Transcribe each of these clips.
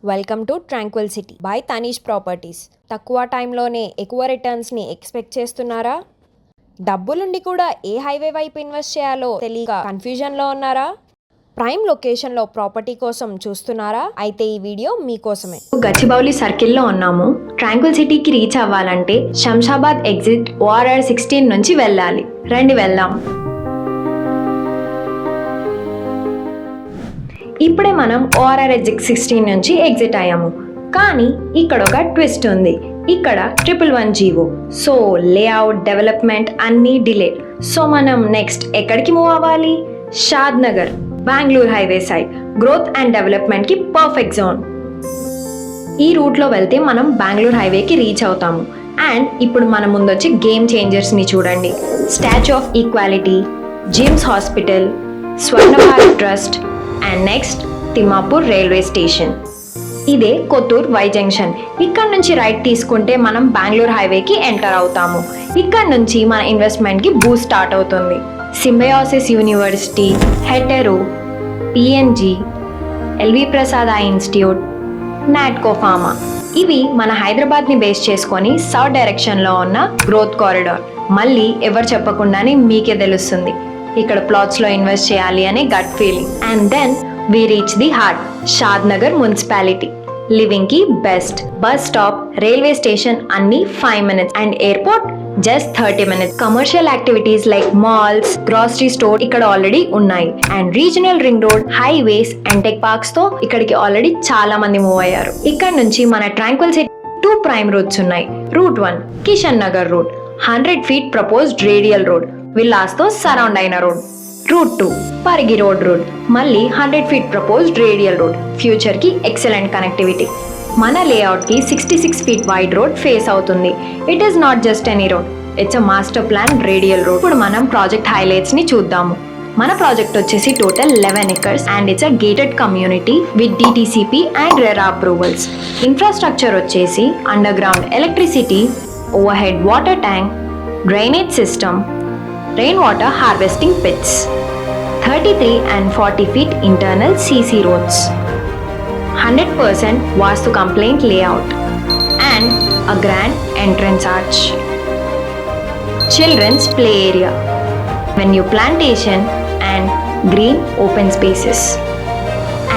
Welcome to tranquil city by Tanish properties. తక్కువ టైంలోనే ఎక్కువ రిటర్న్స్ని ఎక్స్పెక్ట్ చేస్తున్నారా? డబ్బులుండి కూడా ఏ హైవే వైపు ఇన్వెస్ట్ చేయాలో తెలియక కన్ఫ్యూజన్లో ఉన్నారా? ప్రైమ్ లొకేషన్లో ప్రాపర్టీ కోసం చూస్తున్నారా? అయితే ఈ వీడియో మీకోసమే. గచ్చిబౌలి సర్కిల్లో ఉన్నాము. ట్రాంక్విల్ సిటీకి రీచ్ అవ్వాలంటే శంషాబాద్ ఎగ్జిట్ ORR 16 నుంచి వెళ్ళాలి. రండి వెళ్దాం. ఇప్పుడే మనం ORR ఎగ్జిట్ 16 నుంచి ఎగ్జిట్ అయ్యాము. కానీ ఇక్కడ ఒక ట్విస్ట్ ఉంది. ఇక్కడ 111 జీవో. సో లేఅవుట్, డెవలప్మెంట్ అన్నీ డిలే. సో మనం నెక్స్ట్ ఎక్కడికి మూవ్ అవ్వాలి? Shadnagar, Bengaluru highway side. Growth and డెవలప్మెంట్కి పర్ఫెక్ట్ జోన్. ఈ రూట్లో వెళ్తే మనం బెంగళూరు హైవేకి రీచ్ అవుతాము. అండ్ ఇప్పుడు మన ముందొచ్చి గేమ్ చేంజర్స్ని చూడండి. Statue of equality, Jims hospital, Swarna Bharat trust and next Thimmapur railway station. ఇదే కొత్తూర్ వై జంక్షన్. ఇక్కడ నుంచి రైట్ తీసుకుంటే మనం బెంగళూరు హైవేకి ఎంటర్ అవుతాము. ఇక్కడ నుంచి మన ఇన్వెస్ట్మెంట్కి బూస్ట్ స్టార్ట్ అవుతుంది. Symbiosis university, hetero, PNG, LV Prasad I institute, Natco pharma ఇవి మన హైదరాబాద్ని బేస్ చేసుకొని సౌత్ డైరెక్షన్లో ఉన్న గ్రోత్ కారిడార్. మళ్ళీ ఎవరు చెప్పకుండానే మీకే తెలుస్తుంది ఇక్కడ ప్లాట్స్లో ఇన్వెస్ట్ చేయాలి అనే gut feeling. And then we reach the heart, Shadnagar municipality. Living కి best. Bus stop, railway station అన్ని 5 minutes and airport just 30 minutes. Commercial activities like malls, grocery store ఇక్కడ ఆల్రెడీ ఉన్నాయి. And regional ring road, highways and tech parks తో ఇక్కడికి already చాలా మంది move అయ్యారు. ఇక్కడ నుంచి మన ట్రాంక్విల్ సిటీ 2 ప్రైమ్ రూట్స్ ఉన్నాయి. Route 1 Kishan Nagar road, 100 feet proposed radial road, villas తో సరౌండ్ అయిన రోడ్. రూట్ 2 పరిగి రోడ్, మళ్ళీ 100 feet proposed radial road. Future కి ఎక్సలెంట్ కనెక్టివిటీ. మన లేఅవుట్ కి 66 feet వైడ్ రోడ్ ఫేస్ అవుతుంది. It is not just any road, it's a master plan radial road. ఇప్పుడు మనం project highlights ని చూద్దాము. మన ప్రాజెక్ట్ వచ్చేసి total 11 acres and it's a gated community with DTCP and RERA approvals. Infrastructure వచ్చేసి underground electricity, overhead water tank, drainage system, rain water harvesting pits, 33 and 40 feet internal CC roads, 100% vastu compliant layout and a grand entrance arch. Children's play area, venue plantation and green open spaces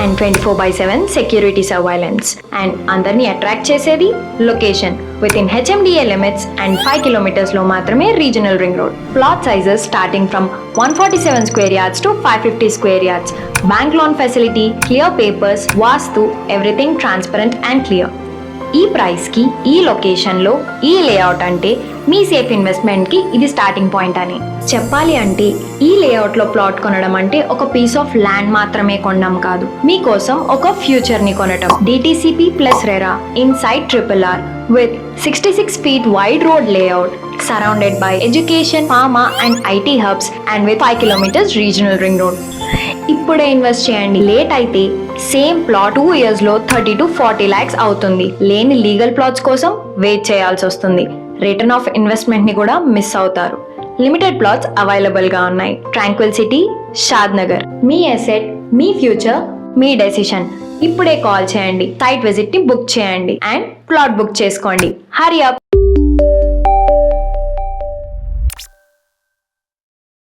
and 24/7 security surveillance. And అందరినీ attract చేసేది location with in HMDA limits and 5 kilometers లో మాత్రమే regional ring road. Plot sizes starting from 147 square yards to 550 square yards. Bank loan facility, clear papers, vastu, everything transparent and clear. ఈ price కి, ఈ location లో, ఈ layout అంటే మీ safe investment కి ఇది స్టార్టింగ్ పాయింట్ అని చెప్పాలి. అంటే ఈ లేఅవుట్ లో ప్లాట్ కొనడం అంటే ఒక పీస్ ఆఫ్ ల్యాండ్ మాత్రమే కొనడం కాదు, మీకోసం ఒక ఫ్యూచర్ ని కొనటం. DTCP plus RERA inside RRR with 66 feet wide road layout surrounded by education, pharma and IT hubs and with 5 kilometers regional ring road. ఇప్పుడే ఇన్వెస్ట్ చేయండి. లేట్ అయితే సేమ్ ప్లాట్ 2 years లో 30 to 40 lakhs అవుతుంది. లేని legal plots కోసం wait చేయాల్సి వస్తుంది. Return of investment ని కూడా మిస్ అవుతారు. లిమిటెడ్ ప్లాట్స్ అవైలబుల్ గా ఉన్నాయి. ట్రాంక్విల్ సిటీ, షాద్ నగర్. మీ అసెట్, మీ ఫ్యూచర్, మీ డెసిషన్. ఇప్పుడే కాల్ చేయండి, సైట్ విజిట్ ని బుక్ చేయండి అండ్ ప్లాట్ బుక్ చేసుకోండి. హరి అప్.